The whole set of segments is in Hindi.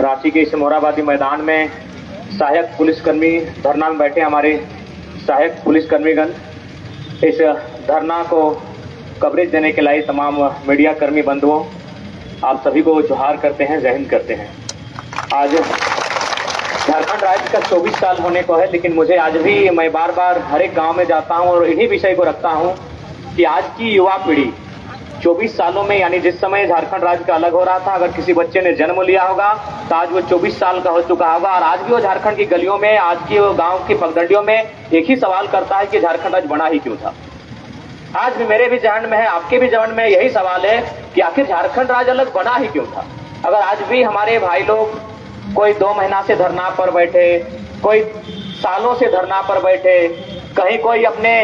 रांची के इस मोराबादी मैदान में सहायक पुलिसकर्मी धरना में बैठे हमारे सहायक पुलिसकर्मीगण, इस धरना को कवरेज देने के लिए तमाम मीडिया कर्मी बंधुओं, आप सभी को जोहार करते हैं, जय हिंद करते हैं। आज झारखंड राज्य का 24 साल होने को है, लेकिन मुझे आज भी मैं बार बार हर एक गांव में जाता हूं और इन्हीं विषय को रखता हूं कि आज की युवा पीढ़ी 24 सालों में, यानी जिस समय झारखंड राज्य का अलग हो रहा था, अगर किसी बच्चे ने जन्म लिया होगा तो आज वो 24 साल का हो चुका होगा और आज भी वो झारखंड की गलियों में, आज की वो गांव की पगडंडियों में एक ही सवाल करता है कि झारखंड राज्य बना ही क्यों था। आज भी मेरे भी जहन में है, आपके भी जहन में यही सवाल है कि आखिर झारखंड राज्य अलग बना ही क्यों था। अगर आज भी हमारे भाई लोग कोई 2 महीना से धरना पर बैठे, कोई सालों से धरना पर बैठे, कहीं कोई अपने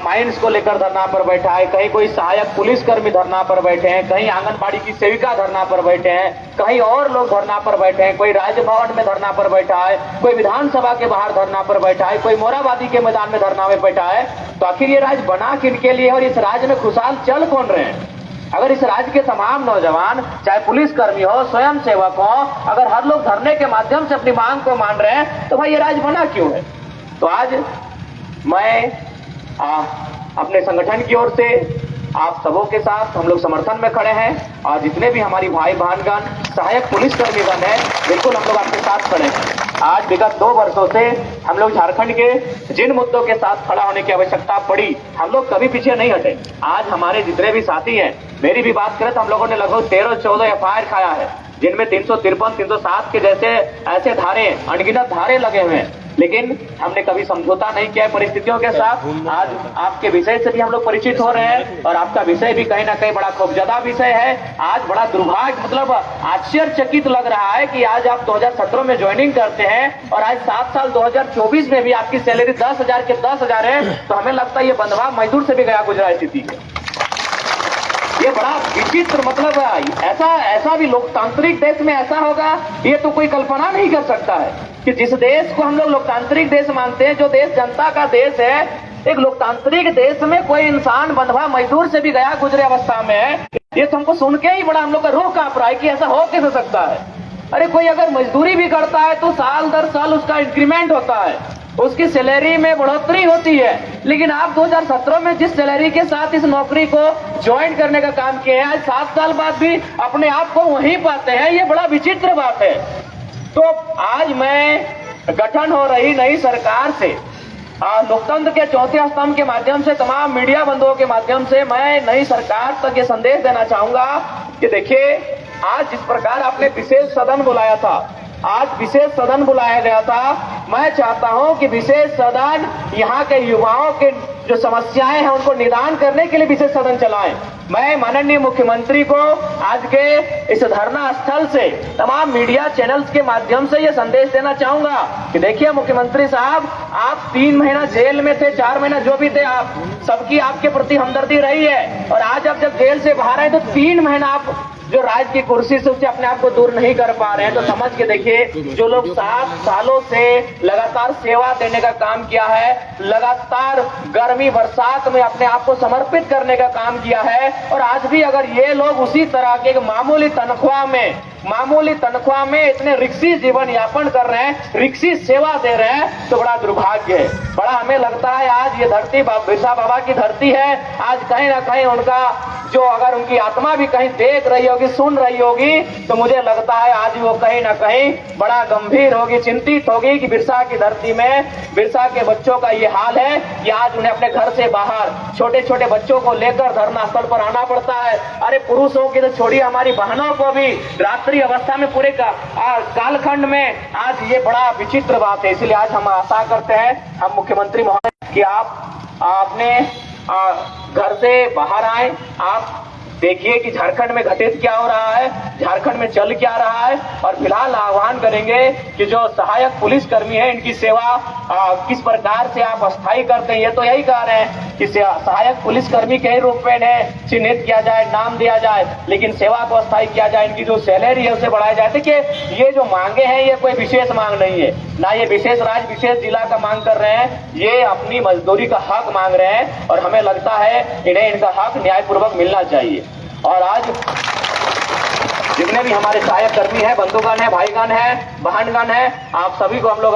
माइंस को लेकर धरना पर बैठा है, कहीं कोई सहायक पुलिसकर्मी धरना पर बैठे हैं, कहीं आंगनबाड़ी की सेविका धरना पर बैठे हैं, कहीं और लोग धरना पर बैठे हैं, कोई राजभवन में धरना पर बैठा है, कोई विधानसभा के बाहर धरना पर बैठा है, कोई मोराबादी के मैदान में धरना में बैठा है, तो आखिर ये राज्य बना किनके लिए और इस राज्य में खुशहाल चल कौन रहे हैं? अगर इस राज्य के तमाम नौजवान, चाहे पुलिसकर्मी हो, स्वयं सेवक हो, अगर हर लोग धरने के माध्यम से अपनी मांग को मान रहे हैं, तो भाई ये राज्य बना क्यों है? तो आज मैं अपने संगठन की ओर से आप सबों के साथ हम लोग समर्थन में खड़े हैं और जितने भी हमारी भाई बहनगण सहायक पुलिसकर्मीगण हैं, बिल्कुल हम लोग आपके साथ खड़े हैं। आज विगत 2 वर्षों से हम लोग झारखंड के जिन मुद्दों के साथ खड़ा होने की आवश्यकता पड़ी, हम लोग कभी पीछे नहीं हटे। आज हमारे जितने भी साथी हैं, मेरी भी बात करें तो हम लोगों ने लगभग 13-14 FIR खाया है, जिनमें 353, 307 के जैसे ऐसे धारे, अनगिनत धारे लगे हुए हैं, लेकिन हमने कभी समझौता नहीं किया है परिस्थितियों के साथ। आज आपके विषय से भी हम लोग परिचित हो रहे हैं और आपका विषय भी कहीं ना कहीं बड़ा खौफजदा विषय है। आज बड़ा दुर्भाग्य, मतलब आश्चर्यचकित लग रहा है कि आज आप 2017 में ज्वाइनिंग करते हैं और आज 7 साल 2024 में भी आपकी सैलरी 10,000 के 10,000 है, तो हमें लगता है ये बंधवा मजदूर से भी गया गुजरा स्थिति है। ये बड़ा विचित्र, मतलब ऐसा भी लोकतांत्रिक देश में ऐसा होगा, ये तो कोई कल्पना नहीं कर सकता है कि जिस देश को हम लोग लोकतांत्रिक देश मानते हैं, जो देश जनता का देश है, एक लोकतांत्रिक देश में कोई इंसान बंधवा मजदूर से भी गया गुजरे अवस्था में है। ये तो हमको सुन के ही बड़ा हम लोग का रूह कांप रहा है कि ऐसा हो कैसे सकता है। अरे कोई अगर मजदूरी भी करता है तो साल दर साल उसका इंक्रीमेंट होता है, उसकी सैलरी में बढ़ोतरी होती है, लेकिन आप 2017 में जिस सैलरी के साथ इस नौकरी को ज्वाइन करने का काम किया है, आज 7 साल बाद भी अपने आप को वहीं पाते हैं। ये बड़ा विचित्र बात है। तो आज मैं गठन हो रही नई सरकार से, लोकतंत्र के चौथे स्तंभ के माध्यम से, तमाम मीडिया बंधुओं के माध्यम से मैं नई सरकार तक ये संदेश देना चाहूंगा कि देखिए, आज जिस प्रकार आपने विशेष सदन बुलाया था, आज विशेष सदन बुलाया गया था, मैं चाहता हूं कि विशेष सदन यहाँ के युवाओं के जो समस्याएं हैं उनको निदान करने के लिए विशेष सदन चलाएं। मैं माननीय मुख्यमंत्री को आज के इस धरना स्थल से, तमाम मीडिया चैनल्स के माध्यम से ये संदेश देना चाहूंगा कि देखिए मुख्यमंत्री साहब, आप 3 महीना जेल में थे, 4 महीना जो भी थे, आप सबकी आपके प्रति हमदर्दी रही है और आज आप जब जेल से बाहर आए तो 3 महीना आप जो राज की कुर्सी से उससे अपने आप को दूर नहीं कर पा रहे हैं। तो समझ के देखिए, जो लोग 7 सालों से लगातार सेवा देने का काम किया है, लगातार गर्मी बरसात में अपने आप को समर्पित करने का काम किया है, और आज भी अगर ये लोग उसी तरह के मामूली तनख्वाह में इतने रिक्सी जीवन यापन कर रहे हैं, रिक्सी सेवा दे रहे हैं, तो बड़ा दुर्भाग्य है। बड़ा हमें लगता है आज ये धरती बिरसा बाबा की धरती है। आज कहीं ना कहीं उनका जो, अगर उनकी आत्मा भी कहीं देख रही होगी, सुन रही होगी, तो मुझे लगता है आज वो कहीं ना कहीं बड़ा गंभीर होगी, चिंतित होगी कि बिरसा की धरती में बिरसा के बच्चों का ये हाल है कि आज उन्हें अपने घर से बाहर छोटे छोटे बच्चों को लेकर धरना स्थल पर आना पड़ता है। अरे पुरुषों की तो छोड़िए, हमारी बहनों को भी रात्रि अवस्था में पूरे कालखंड में, आज ये बड़ा विचित्र बात है। इसलिए आज हम आशा करते हैं, हम मुख्यमंत्री महोदय, कि आप अपने घर से बाहर आए, आप देखिए कि झारखंड में घटित क्या हो रहा है, झारखंड में चल क्या रहा है, और फिलहाल आह्वान करेंगे कि जो सहायक पुलिसकर्मी है, इनकी सेवा किस प्रकार से आप अस्थायी करते हैं। ये तो यही कह रहे हैं कि सहायक पुलिसकर्मी के ही रूप में इन्हें चिन्हित किया जाए, नाम दिया जाए, लेकिन सेवा को अस्थायी किया जाए, इनकी जो सैलरी है उसे बढ़ाया जाए। देखिए, ये जो मांगे हैं ये कोई विशेष मांग नहीं है, ना ये विशेष राज्य विशेष जिला का मांग कर रहे हैं, ये अपनी मजदूरी का हक मांग रहे हैं, और हमें लगता है इन्हें इनका हक न्यायपूर्वक मिलना चाहिए। और आज जितने भी हमारे सहायक कर्मी हैं, बंधुगण हैं, भाईगण हैं, बहनगण हैं, आप सभी को हम लोग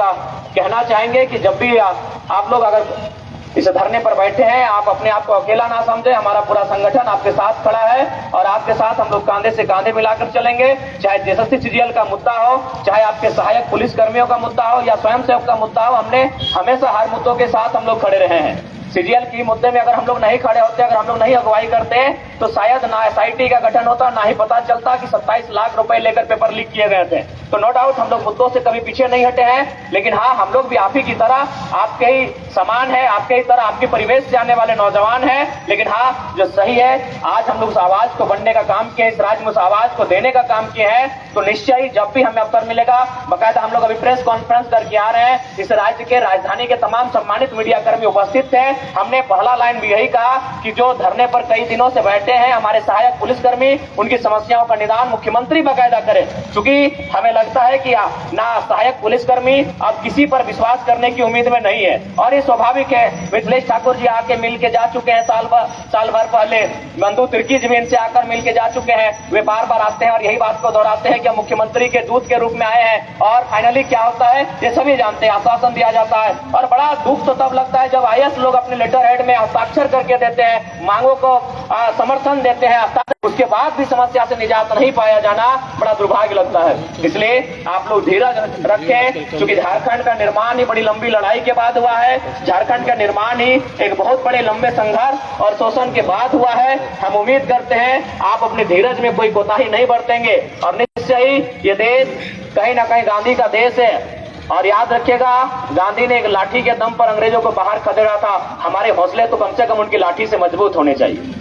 कहना चाहेंगे कि जब भी आप लोग अगर इस धरने पर बैठे हैं, आप अपने आप को अकेला ना समझे। हमारा पूरा संगठन आपके साथ खड़ा है और आपके साथ हम लोग कांधे से कांधे मिलाकर चलेंगे। चाहे जयशक्ति सीजीएल का मुद्दा हो, चाहे आपके सहायक पुलिस कर्मियों का मुद्दा हो या स्वयंसेवक का मुद्दा हो, हमने हमेशा हर मुद्दों के साथ हम लोग खड़े रहे हैं। सीजीएल की मुद्दे में अगर हम लोग नहीं खड़े होते, अगर हम लोग नहीं अगुवाई करते, तो शायद ना एसआईटी का गठन होता, ना ही पता चलता कि 27 लाख रुपए लेकर पेपर लीक किए गए थे। तो नो डाउट हम लोग मुद्दों से कभी पीछे नहीं हटे हैं, लेकिन हाँ, हम लोग भी आप ही की तरह आपके ही समान है, आपके ही तरह आपके परिवेश से आने वाले नौजवान हैं। लेकिन हाँ, जो सही है, आज हम लोग उस आवाज को बनने का काम किए, इस राज्य में उस आवाज को देने का काम किए हैं। तो निश्चय ही जब भी हमें अवसर मिलेगा, बकायदा हम लोग अभी प्रेस कॉन्फ्रेंस करके आ रहे हैं। इस राज्य के राजधानी के तमाम सम्मानित मीडिया कर्मी उपस्थित थे। हमने पहला लाइन भी यही कहा कि जो धरने पर कई दिनों से बैठे हैं हमारे सहायक पुलिसकर्मी, उनकी समस्याओं का निदान मुख्यमंत्री बकायदा करें। क्योंकि हमें लगता है कि ना सहायक पुलिसकर्मी अब किसी पर विश्वास करने की उम्मीद में नहीं है। और ये स्वाभाविक है, मिथिलेश ठाकुर जी आके मिल के जा चुके हैं साल भर पहले, बंधु तिर्की जी भी इनसे आकर मिल के जा चुके हैं। वे बार बार आते हैं और यही बात को दोहराते हैं कि हम मुख्यमंत्री के दूत के रूप में आए हैं। और फाइनली क्या होता है ये सभी जानते हैं, आश्वासन दिया जाता है। और बड़ा दुख तो तब लगता है जब आईएएस लोग अपने लेटर हेड में हस्ताक्षर करके देते हैं, मांगों को समर्थन देते हैं, उसके बाद भी समस्या से निजात नहीं पाया जाना बड़ा दुर्भाग्य लगता है। इसलिए आप लोग धीरज रखें, क्योंकि झारखंड का निर्माण ही बड़ी लंबी लड़ाई के बाद हुआ है। झारखंड का निर्माण ही एक बहुत बड़े लंबे संघर्ष और शोषण के बाद हुआ है। हम उम्मीद करते हैं आप अपने धीरज में कोई कोताही नहीं बरतेंगे और निश्चय ही ये देश कहीं ना कहीं गांधी का देश है। और याद रखिएगा, गांधी ने एक लाठी के दम पर अंग्रेजों को बाहर खदेड़ा था। हमारे हौसले तो कम से कम उनकी लाठी से मजबूत होने चाहिए।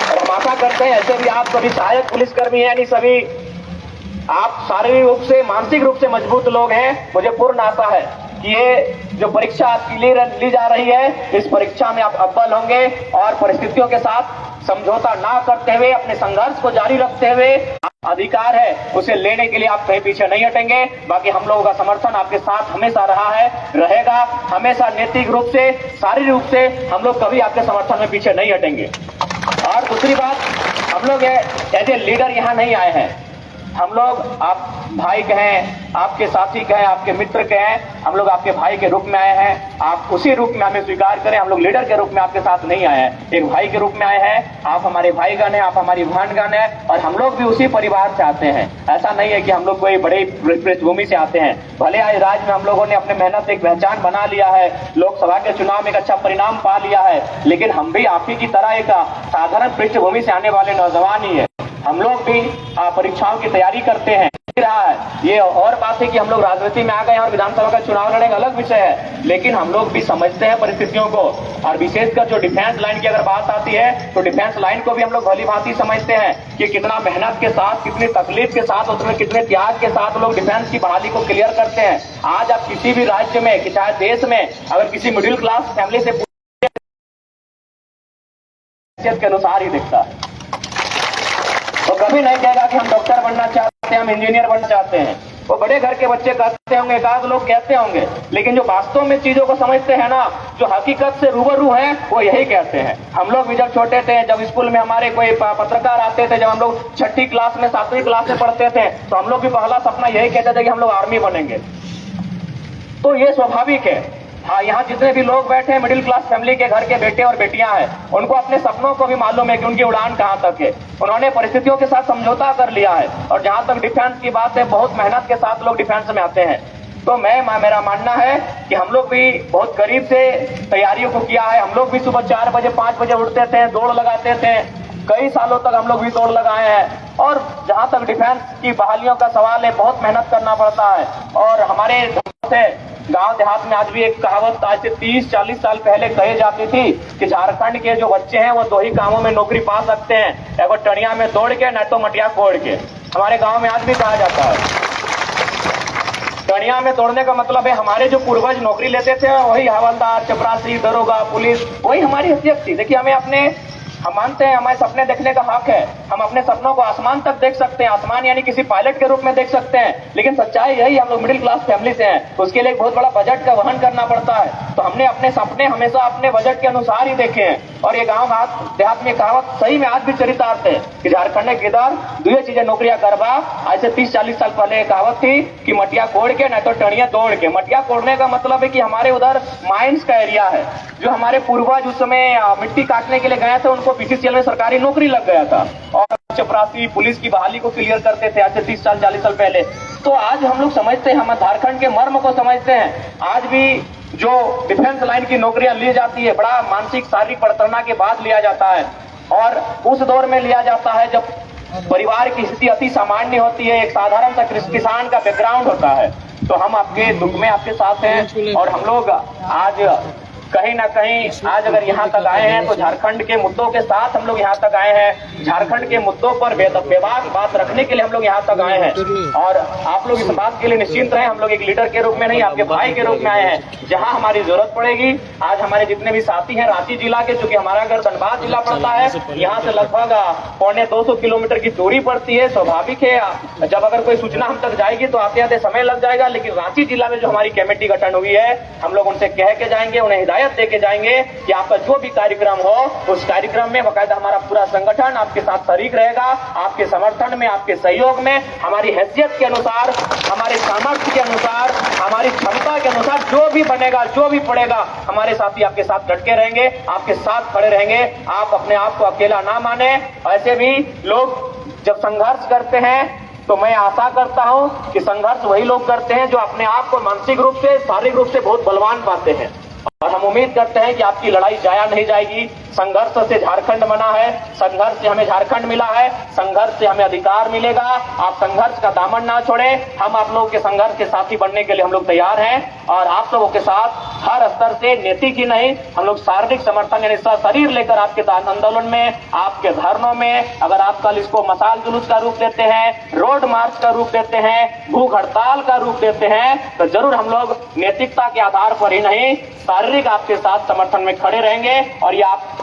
और हम आशा करते हैं ऐसे भी आप सभी सहायक पुलिसकर्मी हैं, यानी सभी आप शारीरिक रूप से, मानसिक रूप से मजबूत लोग हैं। मुझे पूर्ण आशा है कि ये जो परीक्षा आपके लिए ली जा रही है, इस परीक्षा में आप अव्वल होंगे और परिस्थितियों के साथ समझौता ना करते हुए अपने संघर्ष को जारी रखते हुए अधिकार है उसे लेने के लिए आप कहीं पीछे नहीं हटेंगे। बाकी हम लोगों का समर्थन आपके साथ हमेशा रहा है, रहेगा हमेशा। नैतिक रूप से, शारीरिक रूप से हम लोग कभी आपके समर्थन में पीछे नहीं हटेंगे। और दूसरी बात, हम लोग एज ए लीडर यहाँ नहीं आए हैं। हम लोग आप भाई कहें, आपके साथी कहें, आपके मित्र कहें, हम लोग आपके भाई के रूप में आए हैं। आप उसी रूप में हमें स्वीकार करें। हम लोग लीडर के रूप में आपके साथ नहीं आए हैं, एक भाई के रूप में आए हैं। आप हमारे भाईगण हैं, आप हमारी बहनगण हैं और हम लोग भी उसी परिवार से आते हैं। ऐसा नहीं है कि हम लोग कोई बड़ी पृष्ठभूमि से आते हैं। भले आज राज्य में हम लोगों ने अपने मेहनत एक पहचान बना लिया है, लोकसभा के चुनाव में एक अच्छा परिणाम पा लिया है, लेकिन हम भी आप ही की तरह एक साधारण पृष्ठभूमि से आने वाले नौजवान ही है। हम लोग भी परीक्षाओं की तैयारी करते हैं रहा है। ये और बात है कि हम लोग राजनीति में आ गए हैं और विधानसभा का चुनाव लड़ेंगे, अलग विषय है, लेकिन हम लोग भी समझते हैं परिस्थितियों को। और विशेषकर जो डिफेंस लाइन की अगर बात आती है तो डिफेंस लाइन को भी हम लोग भली भांति समझते हैं कि कितना मेहनत के साथ, कितनी तकलीफ के साथ, उसमें कितने त्याग के साथ लोग डिफेंस की बहाली को क्लियर करते हैं। आज आप किसी भी राज्य में, कि चाहे देश में, अगर किसी मिडिल क्लास फैमिली से के अनुसार ही दिखता है, वो कभी नहीं कहेगा कि हम डॉक्टर बनना चाहते हैं, हम इंजीनियर बनना चाहते हैं। वो बड़े घर के बच्चे कहते होंगे, एकाध लोग कहते होंगे, लेकिन जो वास्तव में चीजों को समझते हैं ना, जो हकीकत से रूबरू हैं, वो यही कहते हैं। हम लोग भी जब छोटे थे, जब स्कूल में हमारे कोई पत्रकार आते थे, जब हम लोग 6ठी क्लास में, 7वीं क्लास में पढ़ते थे, तो हम लोग भी पहला सपना यही कहते थे कि हम लोग आर्मी बनेंगे। तो ये स्वाभाविक है। हाँ, यहाँ जितने भी लोग बैठे हैं मिडिल क्लास फैमिली के घर के बेटे और बेटियां हैं, उनको अपने सपनों को भी मालूम है कि उनकी उड़ान कहाँ तक है। उन्होंने परिस्थितियों के साथ समझौता कर लिया है। और जहां तक डिफेंस की बात है, बहुत मेहनत के साथ लोग डिफेंस में आते हैं। तो मेरा मानना है कि हम लोग भी बहुत करीब से तैयारियों को किया है। हम लोग भी सुबह 4 बजे 5 बजे उठते थे, दौड़ लगाते थे। कई सालों तक हम लोग भी दौड़ लगाए हैं। और जहां तक डिफेंस की बहालियों का सवाल है, बहुत मेहनत करना पड़ता है। और हमारे गांव देहात में आज भी एक कहावत आज से 30-40 साल पहले कही जाती थी कि झारखंड के जो बच्चे हैं वो 2 ही कामों में नौकरी पा सकते हैं, एक टणिया में दौड़ के, न तो मटिया कोड़ के। हमारे गांव में आज भी कहा जाता है। टणिया में तोड़ने का मतलब है हमारे जो पूर्वज नौकरी लेते थे वही हवलदार, चपरासी, दरोगा, पुलिस, वही हमारी हैसियत थी। देखिए, हम मानते हैं हमारे सपने देखने का हक है। हम अपने सपनों को आसमान तक देख सकते हैं, आसमान यानी किसी पायलट के रूप में देख सकते हैं। लेकिन सच्चाई यही, हम लोग मिडिल क्लास फैमिली से हैं, तो उसके लिए एक बहुत बड़ा बजट का वहन करना पड़ता है। तो हमने अपने सपने हमेशा अपने बजट के अनुसार ही देखे हैं। और ये गांव देहात में कहावत सही में आज भी चरितार्थ है कि झारखंड के इधर दो चीजें नौकरियां करवा। आज से 30-40 साल पहले कहावत थी कि मटिया कोड़ के नहीं तो टणिया तोड़ के। मटिया कोड़ने का मतलब है कि हमारे उधर माइंस का एरिया है, जो हमारे पूर्वज उस समय मिट्टी काटने के लिए गए थे, उनको बीसीसीएल में सरकारी नौकरी लग गया था और चपरासी पुलिस की बहाली को क्लियर करते थे आज से 30-40 साल पहले। तो आज हम लोग समझते हैं, हम झारखंड के मर्म को समझते हैं। आज भी जो डिफेंस लाइन की नौकरियां ली जाती है, बड़ा मानसिक शारीरिक पड़तरना के बाद लिया जाता है और उस दौर में लिया जाता है जब परिवार की स्थिति अति सामान्य होती है, एक साधारण सा किसान का बैकग्राउंड होता है। तो हम आपके दुख में आपके साथ हैं और हम लोग आज कहीं ना कहीं आज अगर यहाँ तक आए हैं तो झारखंड के मुद्दों के साथ हम लोग यहाँ तक आए हैं। झारखंड के मुद्दों पर बेबाक बात रखने के लिए हम लोग यहाँ तक आए हैं और आप लोग इस बात के लिए निश्चिंत रहें, हम लोग एक लीडर के रूप में नहीं, आपके भाई के रूप में आए हैं। जहाँ हमारी जरूरत पड़ेगी, आज हमारे जितने भी साथी हैं रांची जिला के, चूंकि हमारा घर धनबाद जिला पड़ता है, यहाँ से लगभग 250 किलोमीटर की दूरी पड़ती है। स्वाभाविक है जब अगर कोई सूचना हम तक जाएगी तो आते आते समय लग जाएगा, लेकिन रांची जिला में जो हमारी कमेटी गठन हुई है, हम लोग उनसे कह के जाएंगे, उन्हें दे के जाएंगे कि आपका जो भी कार्यक्रम हो उस कार्यक्रम में बकायदा हमारा पूरा संगठन आपके साथ शरीक रहेगा, आपके समर्थन में, आपके सहयोग में, हमारी हैसियत के अनुसार, हमारे सामर्थ्य के अनुसार, हमारी क्षमता के अनुसार जो भी बनेगा, जो भी पड़ेगा, हमारे साथी आपके साथ डटे रहेंगे, आपके साथ खड़े रहेंगे। आप अपने आप को अकेला ना माने। ऐसे भी लोग जब संघर्ष करते हैं तो मैं आशा करता हूं कि संघर्ष वही लोग करते हैं जो अपने आप को मानसिक रूप से, शारीरिक रूप से बहुत बलवान पाते हैं और हम उम्मीद करते हैं कि आपकी लड़ाई जाया नहीं जाएगी। संघर्ष से झारखंड बना है, संघर्ष से हमें झारखंड मिला है, संघर्ष से हमें अधिकार मिलेगा। आप संघर्ष का दामन ना छोड़ें। हम आप लोगों के संघर्ष के साथी बनने के लिए हम लोग तैयार हैं और आप सबों के साथ हर स्तर से, नैतिक ही नहीं, हम लोग शारीरिक समर्थन यानी शरीर लेकर आपके आंदोलन में, आपके धरनों में, अगर आप कल इसको मसाल जुलूस का रूप देते हैं, रोड मार्च का रूप देते हैं, भूख हड़ताल का रूप देते हैं, तो जरूर हम लोग नैतिकता के आधार पर ही नहीं, शारीरिक आपके साथ समर्थन में खड़े रहेंगे और ये आप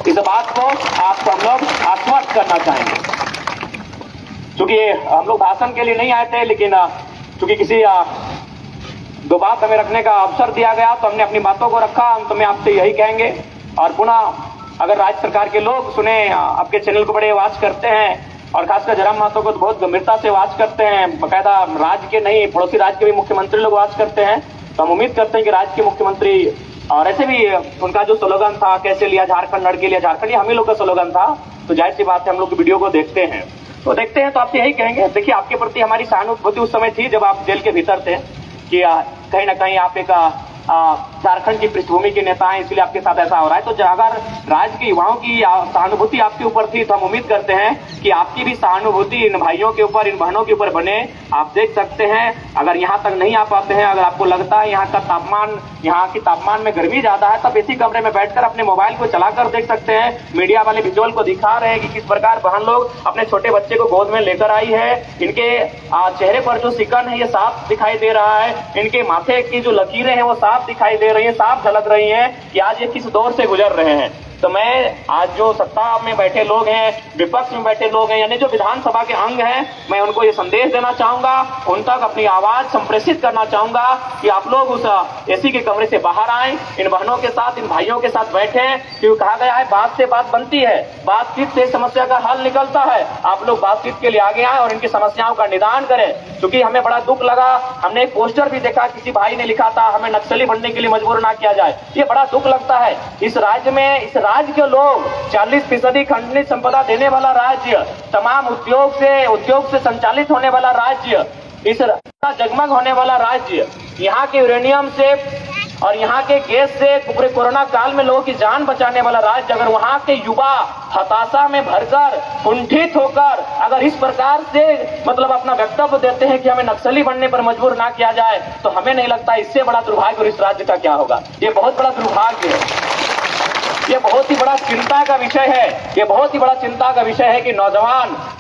इस बात को आपको हम लोग आश्वस्त करना चाहेंगे। क्योंकि हम लोग भाषण के लिए नहीं आए थे, लेकिन चूंकि किसी दो बात हमें रखने का अवसर दिया गया तो हमने अपनी बातों को रखा। हम तुम्हें आपसे यही कहेंगे और पुनः अगर राज्य सरकार के लोग सुने, आपके चैनल को बड़े वाच करते हैं और खासकर जयराम महतो को तो बहुत गंभीरता से वाच करते हैं, बकायदा राज्य के नहीं पड़ोसी राज्य के भी मुख्यमंत्री लोग वाच करते हैं, तो हम उम्मीद करते हैं कि राज्य के मुख्यमंत्री और ऐसे भी उनका जो स्लोगन था, कैसे लिया झारखंड, लड़के लिया झारखंड, ये हम ही लोग का स्लोगन था। तो जाहिर सी बात है हम लोग वीडियो को देखते हैं तो आपसे यही कहेंगे, देखिए आपके प्रति हमारी सहानुभूति उस समय थी जब आप जेल के भीतर थे कि कहीं ना कहीं आप एक झारखंड की पृष्ठभूमि के नेता हैं, इसलिए आपके साथ ऐसा हो रहा है। तो अगर राज्य के युवाओं की सहानुभूति आपके ऊपर थी तो हम उम्मीद करते हैं कि आपकी भी सहानुभूति इन भाइयों के ऊपर, इन बहनों के ऊपर बने। आप देख सकते हैं अगर यहाँ तक नहीं आ पाते हैं, अगर आपको लगता है यहाँ का तापमान, यहाँ की तापमान में गर्मी ज्यादा है, तब इसी कमरे में बैठकर अपने मोबाइल को चलाकर देख सकते हैं। मीडिया वाले विजुअल को दिखा रहे हैं कि किस प्रकार बहन लोग अपने छोटे बच्चे को गोद में लेकर आई है। इनके चेहरे पर जो सिकन है ये साफ दिखाई दे रहा है, इनके माथे की जो लकीरें हैं वो साफ दिखाई दे रही है, साफ झलक रही है कि आज ये किस दौर से गुजर रहे हैं। तो मैं आज जो सत्ता में बैठे लोग हैं, विपक्ष में बैठे लोग हैं, यानी जो विधानसभा के अंग हैं, मैं उनको ये संदेश देना चाहूंगा, उन तक अपनी आवाज संप्रेषित करना चाहूंगा कि आप लोग उस एसी के कमरे से बाहर आएं, इन बहनों के साथ, इन भाइयों के साथ बैठें। क्योंकि कहा गया है बात से बात बनती है, बातचीत से समस्या का हल निकलता है। आप लोग बातचीत के लिए आगे आए और इनकी समस्याओं का निदान करें। क्योंकि हमें बड़ा दुख लगा, हमने एक पोस्टर भी देखा, किसी भाई ने लिखा था हमें नक्सली बनने के लिए मजबूर ना किया जाए। ये बड़ा दुख लगता है। इस राज्य में, इस राज्य के लोग 40% खंडनीय संपदा देने वाला राज्य, तमाम उद्योग से संचालित होने वाला राज्य, इस जगमग होने वाला राज्य, यहाँ के यूरेनियम से और यहाँ के गैस से पूरे कोरोना काल में लोगों की जान बचाने वाला राज्य, अगर वहाँ के युवा हताशा में भरकर, कुंठित होकर अगर इस प्रकार से मतलब अपना वक्तव्य देते हैं कि हमें नक्सली बनने पर मजबूर ना किया जाए, तो हमें नहीं लगता इससे बड़ा दुर्भाग्य और इस राज्य का क्या होगा। ये बहुत बड़ा दुर्भाग्य है, ये बहुत ही बड़ा चिंता का विषय है। ये बहुत ही बड़ा चिंता का विषय है कि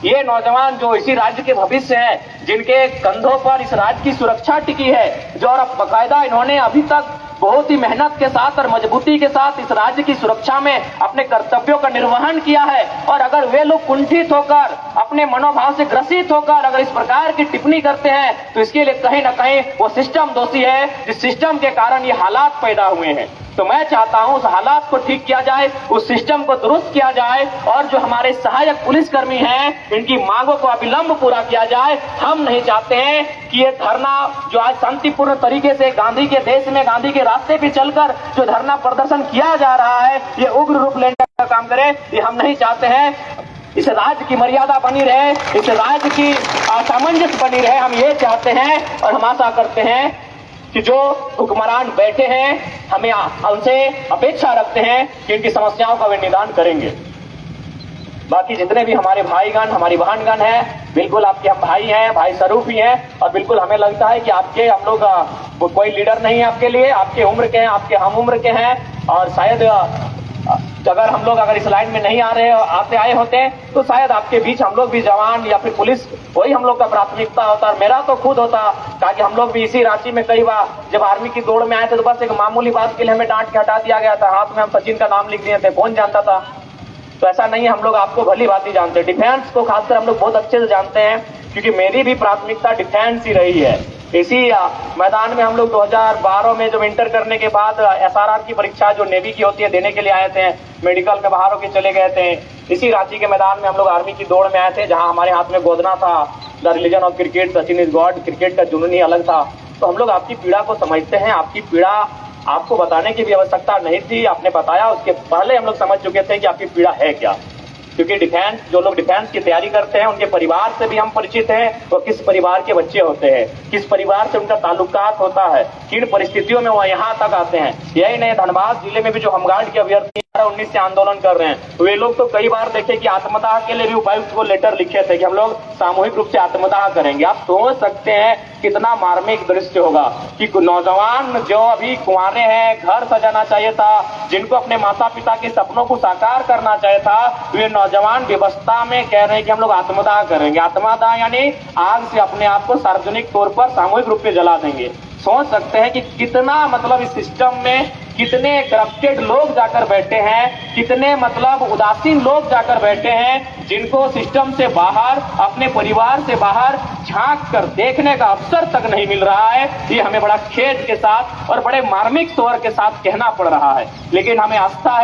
ये नौजवान जो इसी राज्य के भविष्य हैं, जिनके कंधों पर इस राज्य की सुरक्षा टिकी है, जो और बाकायदा इन्होंने अभी तक बहुत ही मेहनत के साथ और मजबूती के साथ इस राज्य की सुरक्षा में अपने कर्तव्यों का निर्वहन किया है, और अगर वे लोग कुंठित होकर, अपने मनोभाव से ग्रसित होकर अगर इस प्रकार की टिप्पणी करते हैं, तो इसके लिए कहीं ना कहीं वो सिस्टम दोषी है, जिस सिस्टम के कारण ये हालात पैदा हुए हैं। तो मैं चाहता हूं उस हालात को ठीक किया जाए, उस सिस्टम को दुरुस्त किया जाए और जो हमारे सहायक पुलिसकर्मी हैं इनकी मांगों को अविलंब पूरा किया जाए। हम नहीं चाहते हैं कि ये धरना जो आज शांतिपूर्ण तरीके से गांधी के देश में गांधी के रास्ते पे चलकर जो धरना प्रदर्शन किया जा रहा है ये उग्र रूप लेने का काम करे, ये हम नहीं चाहते हैं। इस राज्य की मर्यादा बनी रहे, इस राज्य की सामंजस्य बनी रहे, हम ये चाहते हैं और हम आशा करते हैं कि जो हुक्मरान बैठे हैं हमें उनसे अपेक्षा रखते हैं कि इनकी समस्याओं का वे निदान करेंगे। बाकी जितने भी हमारे भाईगण हमारी बहनगण हैं, बिल्कुल आपके हम भाई हैं, भाई स्वरूप ही हैं और बिल्कुल हमें लगता है कि आपके हम लोग कोई लीडर नहीं है आपके लिए, आपके उम्र के हैं, आपके हम उम्र के हैं और शायद अगर इस लाइन में नहीं आए होते तो शायद आपके बीच हम लोग भी जवान या फिर पुलिस वही हम लोग का प्राथमिकता होता और मेरा तो खुद होता, ताकि हम लोग भी इसी रांची में कई बार जब आर्मी की दौड़ में आए थे तो बस एक मामूली बात के लिए हमें डांट के हटा दिया गया था, हाथ में हम सचिन का नाम लिख दिए थे, कौन जानता था। तो ऐसा नहीं है, हम लोग आपको भली बात जानते हैं, डिफेंस को खासकर हम लोग बहुत अच्छे से जानते हैं क्योंकि मेरी भी प्राथमिकता डिफेंस ही रही है। इसी मैदान में हम लोग 2012 में जब इंटर करने के बाद SRR की परीक्षा जो नेवी की होती है देने के लिए आए थे, मेडिकल में बाहर होके चले गए थे। इसी रांची के मैदान में हम लोग आर्मी की दौड़ में आए थे जहां हमारे हाथ में गोदना था, the religion of cricket, Sachin is God, cricket का जुनून ही अलग था। तो हम लोग आपकी पीड़ा को समझते हैं, आपकी पीड़ा आपको बताने की भी आवश्यकता नहीं थी, आपने बताया उसके पहले हम लोग समझ चुके थे कि आपकी पीड़ा है क्या। क्योंकि जो लोग डिफेंस की तैयारी करते हैं उनके परिवार से भी हम परिचित हैं, वो किस परिवार के बच्चे होते हैं, किस परिवार से उनका ताल्लुकात होता है, किन परिस्थितियों में वो यहाँ तक आते हैं। यही नहीं, धनबाद जिले में भी जो होमगार्ड के अभ्यर्थी 19 से आंदोलन कर रहे हैं, वे लोग तो कई बार देखे कि आत्मदाह के लिए भी उपायुक्त को लेटर लिखे थे कि हम लोग सामूहिक रूप से आत्मदाह करेंगे। आप सोच सकते हैं कितना मार्मिक दृश्य होगा कि नौजवान जो अभी कुंवारे हैं, घर सजाना चाहिए था, जिनको अपने माता पिता के सपनों को साकार करना चाहिए था, वे नौजवान व्यवस्था में कह रहे हैं कि हम लोग आत्मदाह करेंगे। आत्मदाह यानी आग से अपने आप को सार्वजनिक तौर पर सामूहिक रूप से जला देंगे। सोच सकते हैं कि कितना मतलब इस सिस्टम में कितने करप्टेड लोग जाकर बैठे हैं, कितने मतलब उदासीन लोग जाकर बैठे हैं, जिनको सिस्टम से बाहर, अपने परिवार से बाहर झांक कर देखने का अवसर तक नहीं मिल रहा है। ये हमें बड़ा खेद के साथ और बड़े मार्मिक स्वर के साथ कहना पड़ रहा है, लेकिन हमें आस्था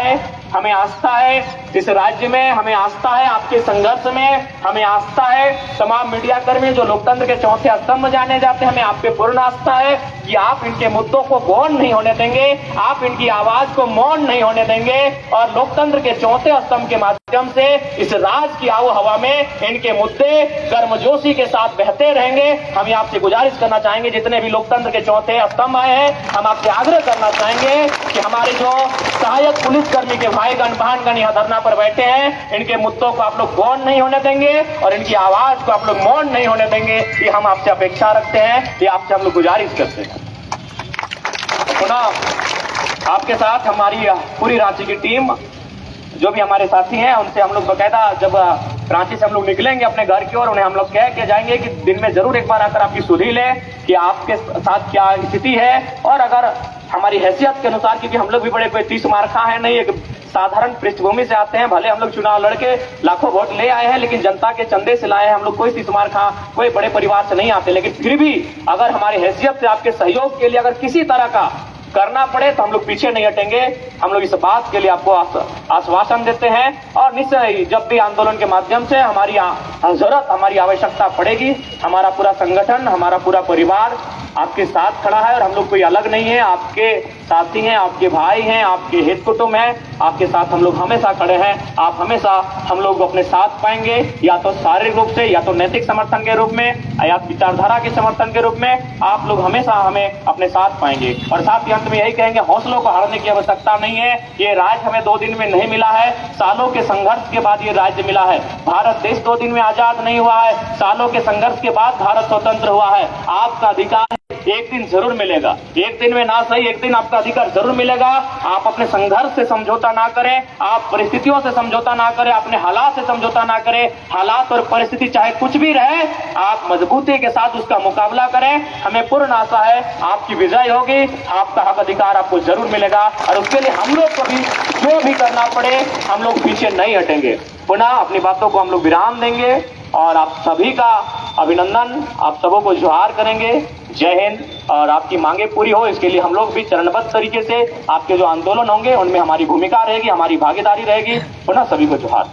है इस राज्य में, हमें आस्था है आपके संघर्ष में, हमें आस्था है तमाम मीडिया कर्मी जो लोकतंत्र के चौथे स्तंभ जाने जाते हैं, हमें आप पे पूर्ण आस्था है कि आप इनके मुद्दों को गौण नहीं होने देंगे, आप इनकी आवाज को मौन नहीं होने देंगे और लोकतंत्र के चौथे स्तंभ के माध्यम से इस राज की आबो हवा में इनके मुद्दे गर्मजोशी के साथ बहते रहेंगे। हम आपसे गुजारिश करना चाहेंगे, जितने भी लोकतंत्र के चौथे स्तंभ आए हैं, हम आपसे आग्रह करना चाहेंगे कि हमारे जो सहायक पुलिसकर्मी के भाईगण बहनगण यहाँ धरना पर बैठे हैं, इनके मुद्दों को आप लोग गौण नहीं होने देंगे और इनकी आवाज को आप लोग मौन नहीं होने देंगे। ये हम आपसे अपेक्षा रखते हैं, ये आपसे हम लोग गुजारिश करते हैं। पुनः आपके साथ हमारी पूरी रांची की टीम, जो भी हमारे साथी हैं, उनसे हम लोग बकायदा जब रांची से हम लोग निकलेंगे अपने घर की ओर, उन्हें हम लोग कह के जाएंगे कि दिन में जरूर एक बार आकर आपकी सुधी ले कि आपके साथ क्या स्थिति है। और अगर हमारी हैसियत के अनुसार, क्योंकि हम लोग भी बड़े कोई 30 मार्का है नहीं, एक साधारण पृष्ठभूमि से आते हैं, भले हम लोग चुनाव लड़के लाखों वोट ले आए हैं, लेकिन जनता के चंदे से लाए हैं, हम लोग कोई 30 मार्का कोई बड़े परिवार से नहीं आते, लेकिन फिर भी अगर हमारी हैसियत से आपके सहयोग के लिए अगर किसी तरह का करना पड़े तो हम लोग पीछे नहीं हटेंगे। हम लोग इस बात के लिए आपको आश्वासन देते हैं और निश्चय जब भी आंदोलन के माध्यम से हमारी जरूरत, हमारी आवश्यकता पड़ेगी, हमारा पूरा संगठन, हमारा पूरा परिवार आपके साथ खड़ा है और हम लोग कोई अलग नहीं है, आपके साथी हैं, आपके भाई हैं, आपके हित कुटुंब हैं, आपके साथ हम लोग हमेशा खड़े हैं। आप हमेशा हम लोग अपने साथ पाएंगे, या तो शारीरिक रूप से, या तो नैतिक समर्थन के रूप में, या विचारधारा के समर्थन के रूप में, आप लोग हमेशा हमें अपने साथ पाएंगे। और साथ ही अंत में यही कहेंगे, हौसलों को हारने की आवश्यकता नहीं है। ये राज्य हमें 2 दिन में नहीं मिला है, सालों के संघर्ष के बाद ये राज्य मिला है। भारत देश 2 दिन में आजाद नहीं हुआ है, सालों के संघर्ष के बाद भारत स्वतंत्र हुआ है। आपका अधिकार एक दिन जरूर मिलेगा, एक दिन में ना सही, एक दिन आपका अधिकार जरूर मिलेगा। आप अपने संघर्ष से समझौता ना करें, आप परिस्थितियों से समझौता ना करें, अपने हालात से समझौता ना करें। हालात और परिस्थिति चाहे कुछ भी रहे, आप मजबूती के साथ उसका मुकाबला करें। हमें पूर्ण आशा है आपकी विजय होगी, आपका हक अधिकार आपको जरूर मिलेगा और उसके लिए हम लोग को भी जो भी करना पड़े, हम लोग पीछे नहीं हटेंगे। पुनः अपनी बातों को हम लोग विराम देंगे और आप सभी का अभिनंदन, आप सबों को जोहार करेंगे। जय हिंद। और आपकी मांगे पूरी हो इसके लिए हम लोग भी चरणबद्ध तरीके से आपके जो आंदोलन होंगे उनमें हमारी भूमिका रहेगी, हमारी भागीदारी रहेगी। पुनः सभी को जोहार।